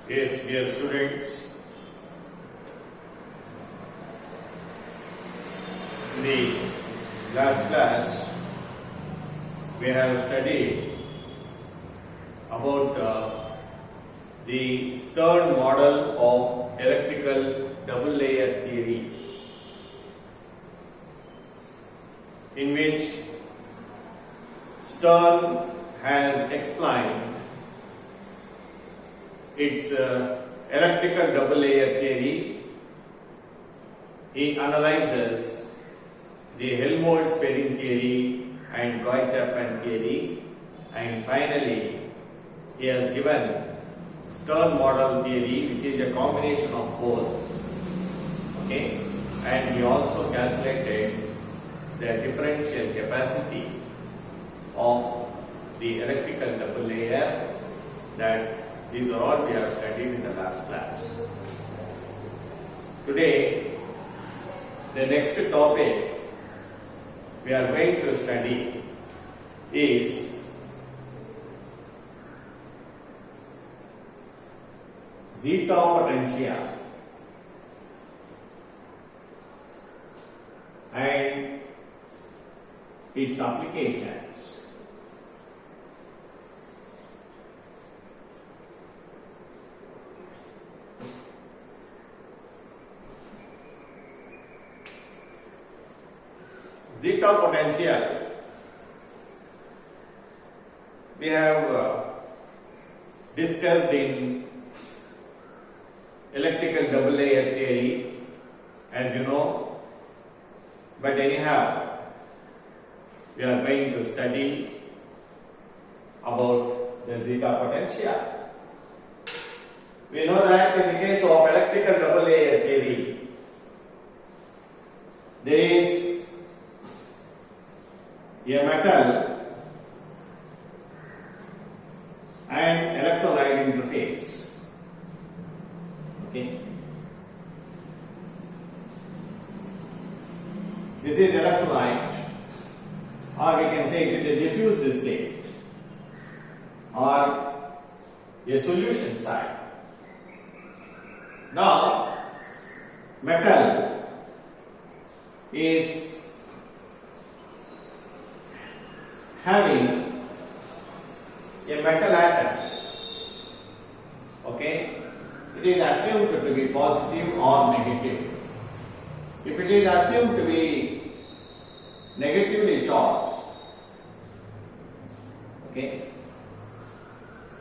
Yes, dear students, in the last class we have studied about the Stern model of electrical double layer theory, in which Stern has explained its electrical double layer theory. He analyzes the Helmholtz-Perrin theory and Goy-Chapman theory, and finally he has given Stern model theory, which is a combination of both. Okay, and he also calculated the differential capacity of the electrical double layer. That these are all we have studied in the last class. Today, the next topic we are going to study is zeta potential and its applications. Zeta potential, we have discussed in electrical double layer theory, as you know, but anyhow we are going to study about the zeta potential. We know that in the case of electrical double layer theory, there is a metal and electrolyte interface. Okay, this is electrolyte, or we can say it is a diffused state or a solution side. Now, metal is having a metal atoms. Okay, it is assumed to be positive or negative. If it is assumed to be negatively charged, okay,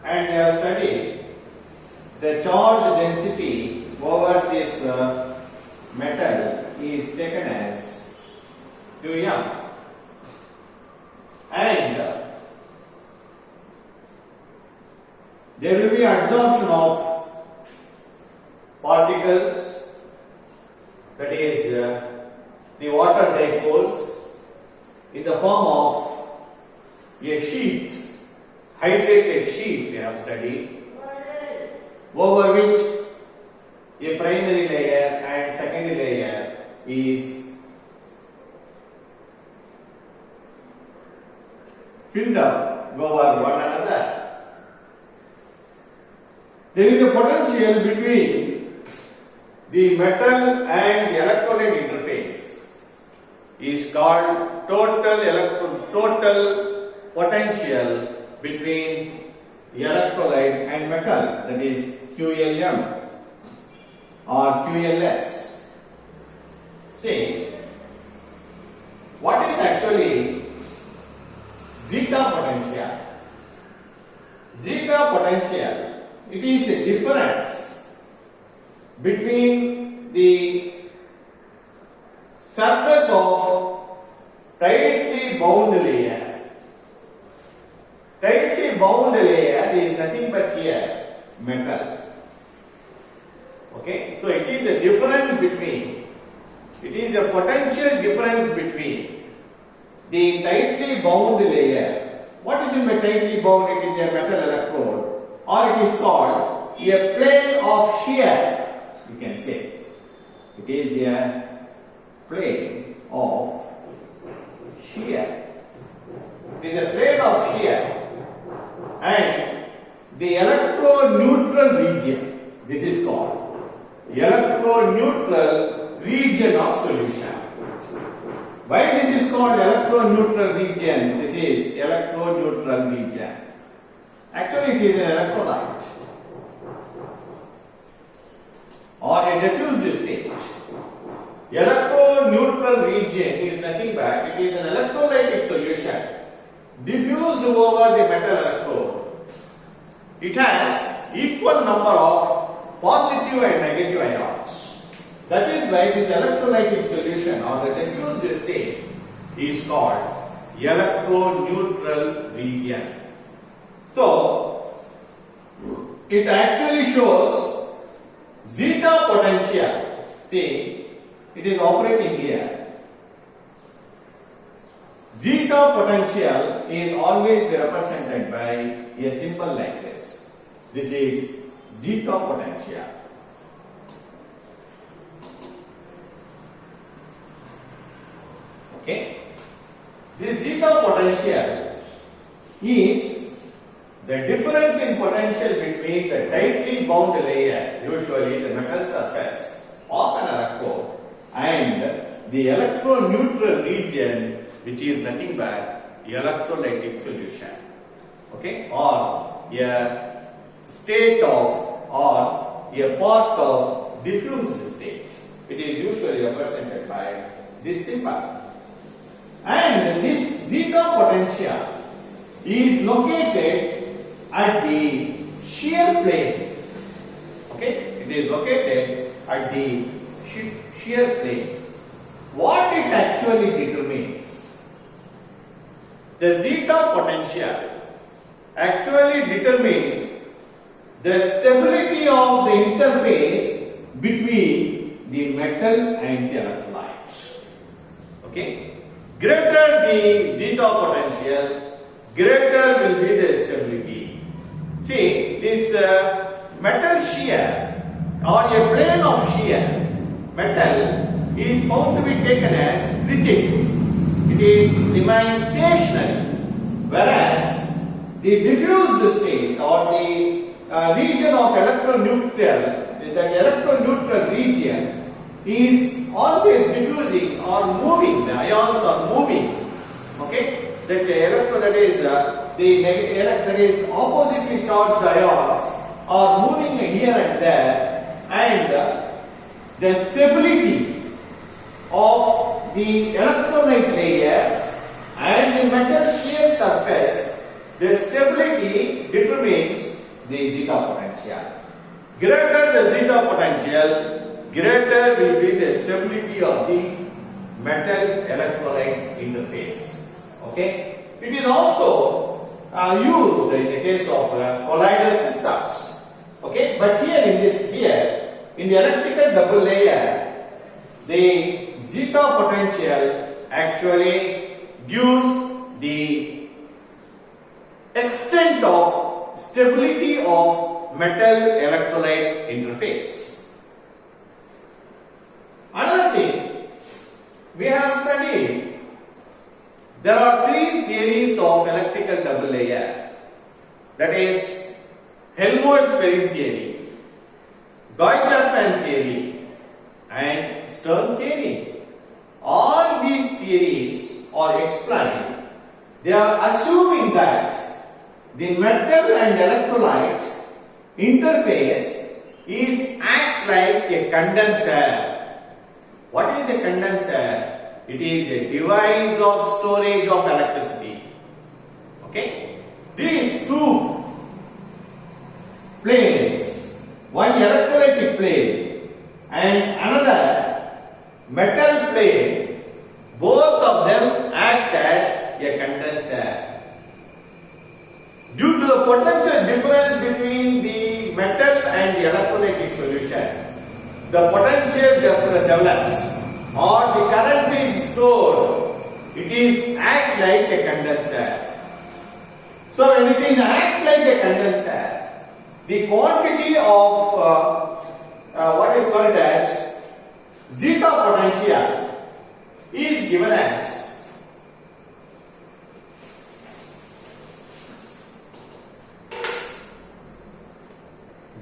and we have studied the charge density over this metal is taken as Qm. And there will be absorption of particles, that is the water dipoles, in the form of a sheet, hydrated sheet we have studied, over which a primary layer and secondary layer is filled up over one another. There is a potential between the metal and the electrolyte interface is called total potential between the electrolyte and metal, that is QLM or QLS. See, what is actually zeta potential? Zeta potential, it is a difference between the surface of tightly bound layer. Tightly bound layer is nothing but here metal. Okay, so it is a difference between, it is a potential difference between the tightly bound layer. What is in the tightly bound? It is a metal electrode, or it is called a plane of shear. You can say it is a plane of shear. It is a plane of shear, and the electro-neutral region. this is called electroneutral region of solution. Why this is called electroneutral region? This is electroneutral region. Actually, it is an electrolyte or a diffused state. Electroneutral region is nothing but it is an electrolytic solution diffused over the metal electrode. It has equal number of positive and negative ions. That is why this electrolytic solution or the diffused state is called electroneutral region. So, it actually shows zeta potential. See, it is operating here. Zeta potential is always represented by a symbol like this. This is zeta potential. Okay. This zeta potential is the difference in potential between the tightly bound layer, usually the metal surface of an electrode, and the electroneutral region, which is nothing but electrolytic solution. Okay, or a state of or a part of diffused state. It is usually represented by this symbol. And this zeta potential is located at the shear plane. Okay, it is located at the shear plane. What it actually determines? The zeta potential actually determines the stability of the interface between the metal and the electrolyte. Okay. Greater the zeta potential, greater will be the stability. See, this metal shear or a plane of shear metal is found to be taken as rigid. It is remains stationary, whereas the diffused state or the region of electroneutral, the electroneutral region is always diffusing or moving. The ions are moving. Okay, that is oppositely charged ions are moving here and there, and the stability of the electrolyte layer and the metal shear surface, the stability determines the zeta potential. Greater the zeta potential, greater will be the stability of the metal electrolyte interface. Okay, it is also used in the case of colloidal systems. Okay, but here in the electrical double layer, the zeta potential actually gives the extent of stability of metal electrolyte interface. Another thing we have studied, there are three theories of electrical double layer. That is Helmholtz-Perrin theory, Goy-Chapman theory, and Stern theory. All these theories are explained. They are assuming that the metal and electrolyte interface is act like a condenser. What is a condenser? It is a device of storage of electricity. Okay? These two planes, one electrolytic plane and another metal plane, both of them act as a condenser. Due to the potential difference between the metal and the electrolytic solution, the potential develops or the current is stored. It is act like a condenser. So when it is act like a condenser, the quantity of what is called as zeta potential is given as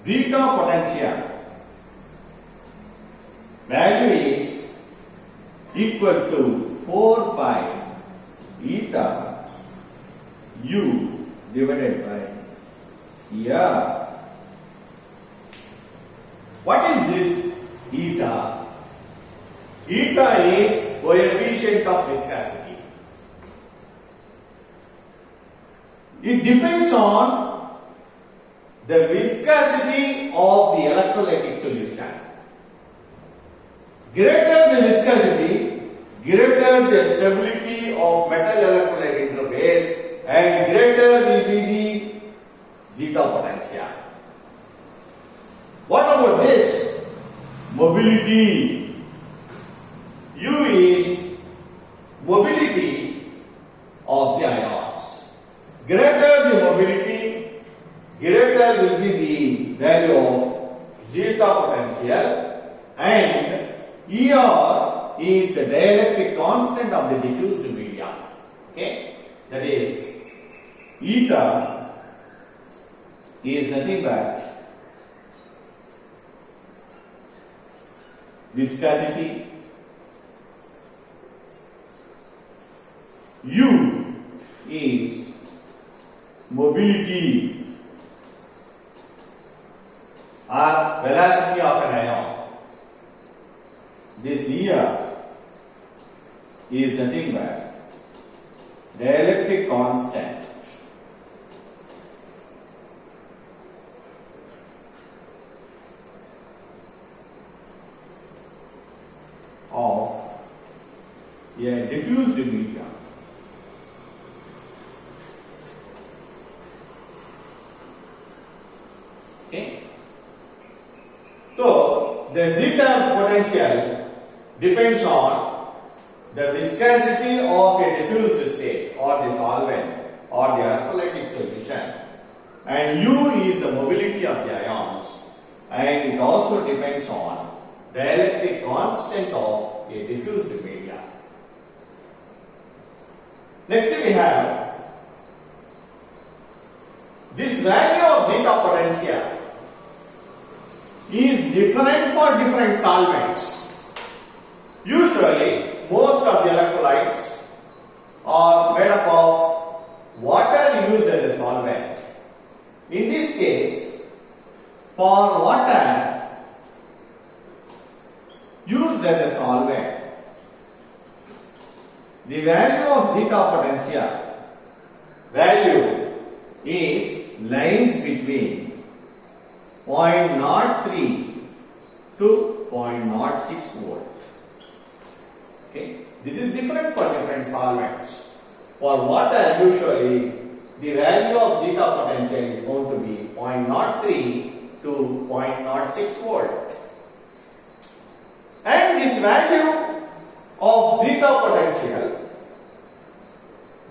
zeta potential value is equal to 4 pi eta u divided by R. What is this eta? Eta is coefficient of viscosity. It depends on the viscosity of the electrolytic solution. Greater the viscosity, greater the stability of metal electrolyte interface, and greater will be the zeta potential. What about this? Mobility. U is mobility of the ions. Greater the mobility, greater will be the value of zeta potential, and ER is the dielectric constant of the diffused media. Okay, that is eta is nothing but viscosity, U is mobility or velocity of an ion. This ER is nothing but dielectric constant of a diffused medium. Okay. So the zeta potential depends on the viscosity of a diffused state or the solvent or the electrolytic solution, and U is the mobility of the ions, and it also depends on the dielectric constant of a diffused media. Next we have this value of zeta potential is different for different solvents. Usually, most of the electrolytes are made up of water used as a solvent. In this case, for water used as a solvent, the value of zeta potential value is lies between 0.03 to 0.06 volt. Okay, this is different for different solvents. For water, usually the value of zeta potential is going to be 0.03 to 0.06 volt. And this value of zeta potential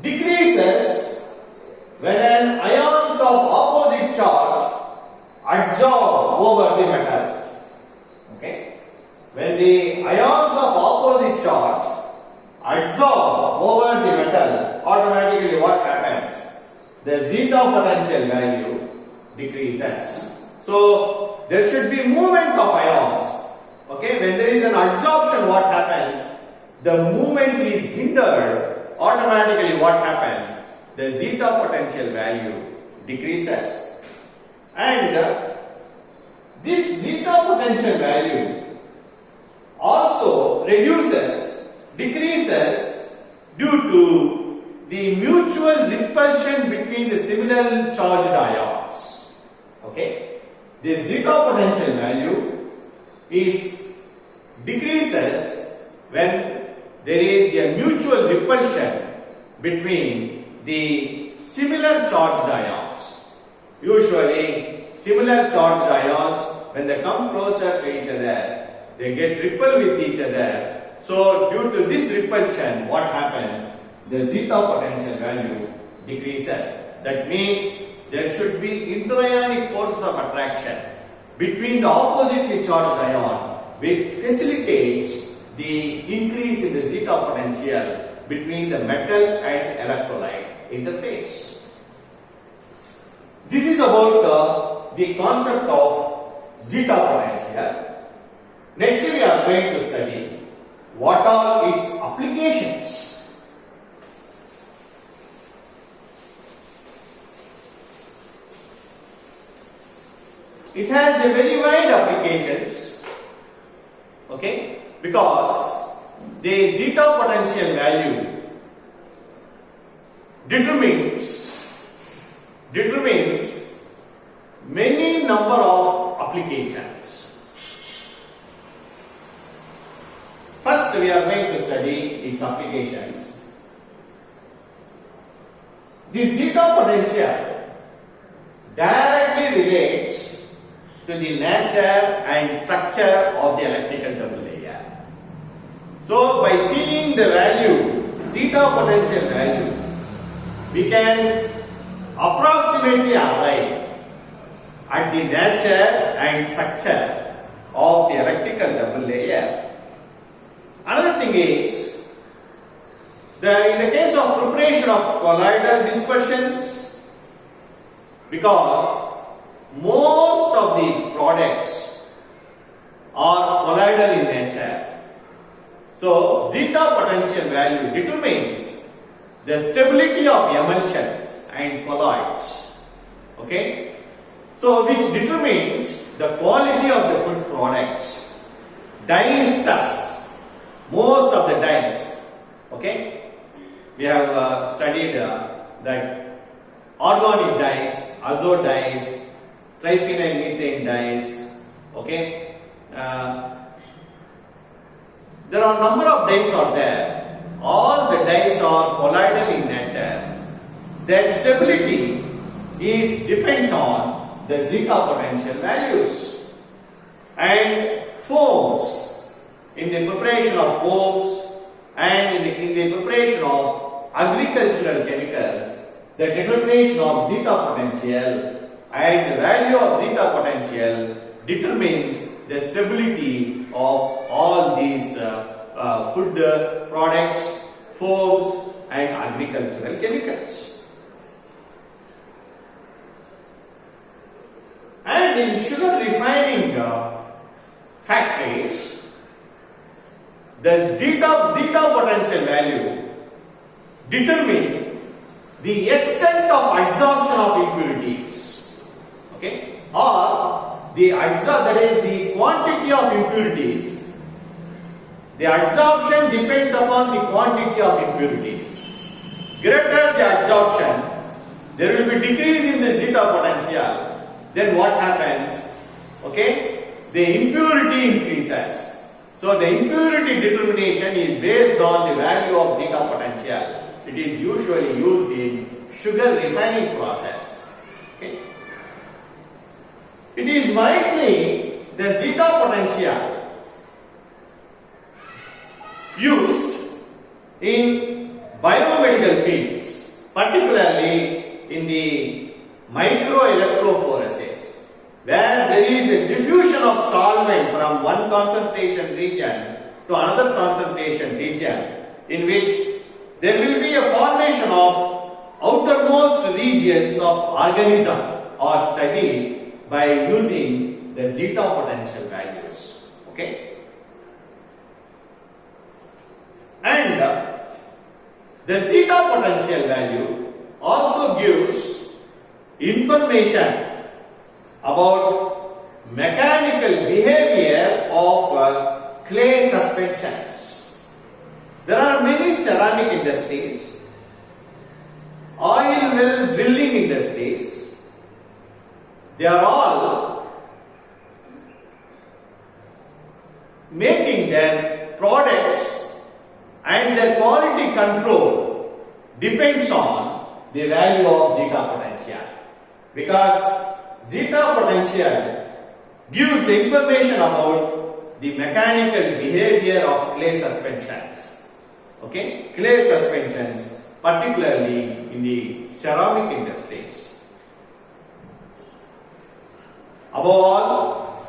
decreases when an ions of opposite charge adsorb over the metal. Okay, when the ions of opposite charge adsorb over the metal, automatically what happens? The zeta potential value decreases. So there should be movement of ions. Okay, when there is an adsorption, what happens? The movement is hindered. Automatically what happens? The zeta potential value decreases. And this zeta potential value also decreases due to the mutual repulsion between the similar charged ions. Okay, the zeta potential value decreases when there is a mutual repulsion between the similar charged ions. Usually, similar charged ions, when they come closer to each other, they get repelled with each other. So, due to this repulsion, what happens? The zeta potential value decreases. That means there should be interionic forces of attraction between the oppositely charged ion, which facilitates the increase in the zeta potential between the metal and electrolyte interface. This is about the concept of zeta potential. Next we are going to study what are its applications. It has a very wide applications, okay, because the zeta potential value determines many number of applications. First we are going to study its applications. The zeta potential directly relates to the nature and structure of the electrical double layer. So by seeing the value, zeta potential value, we can approximately arrive at the nature and structure of the electrical double layer. Another thing is, in the case of preparation of colloidal dispersions, because most of the products are colloidal in nature, so zeta potential value determines the stability of emulsions and colloids, okay, so which determines the quality of the food products. Dyesters, most of the dyes, okay, we have studied that organic dyes, azo dyes, triphenyl methane dyes, okay, there are number of dyes are there. All the dyes are colloidal in nature. Their stability depends on the zeta potential values. And foams, in the preparation of foams and in the preparation of agricultural chemicals, the determination of zeta potential and the value of zeta potential determines the stability of all these food products, foams and agricultural chemicals. And in sugar refining factories, the zeta potential value determine the extent of absorption of impurities, okay, or that is the quantity of impurities. The absorption depends upon the quantity of impurities. Greater the absorption, there will be decrease in the zeta potential. Then what happens? Okay, the impurity increases. So the impurity determination is based on the value of zeta potential. It is usually used in sugar refining process. Okay. It is widely the zeta potential used in biomedical fields, particularly in the microelectrophoresis, where there is a diffusion of solvent from one concentration region to another concentration region, in which there will be a formation of outermost regions of organism are studied by using the zeta potential values. Okay. And the zeta potential value also gives information about mechanical behavior of clay suspensions. There are many ceramic industries, oil well drilling industries. They are all making their products, and their quality control depends on the value of zeta potential, because zeta potential gives the information about the mechanical behavior of clay suspensions. Okay, clay suspensions, particularly in the ceramic industries. Above all,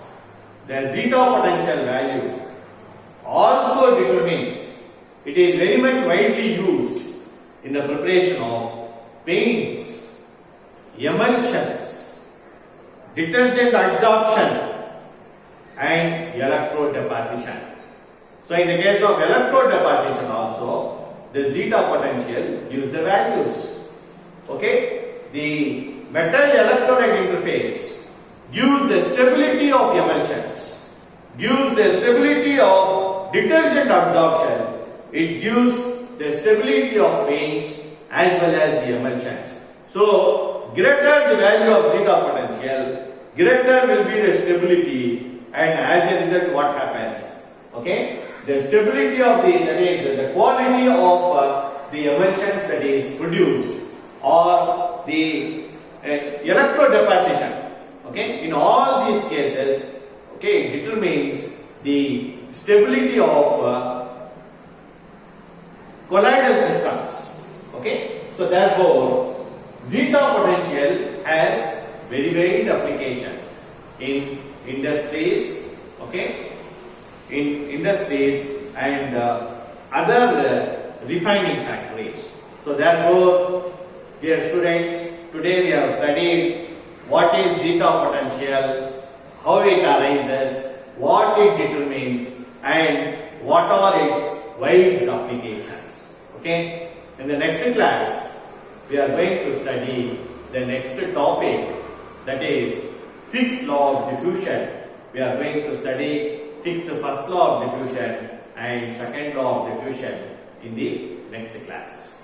the zeta potential value also determines, it is very much widely used in the preparation of paints, emulsions, detergent adsorption and electrode deposition. So in the case of electrode deposition also, the zeta potential gives the values. Okay, the metal electrolyte interface gives the stability of emulsions, gives the stability of detergent absorption, it gives the stability of paints as well as the emulsions. So greater the value of zeta potential, greater will be the stability, and as a result what happens? Okay, the stability of that is the quality of the emulsions that is produced, or the electrode deposition. Okay, in all these cases, okay, it determines the stability of colloidal systems. Okay, so therefore zeta potential has very varied applications in industries, okay, in industries and other refining factories. So therefore, dear students, today we have studied what is zeta potential, how it arises, what it determines, and what are its wide applications. Okay, in the next class we are going to study the next topic, that is Fick's law of diffusion. We are going to study Fick's first law of diffusion and second law of diffusion in the next class.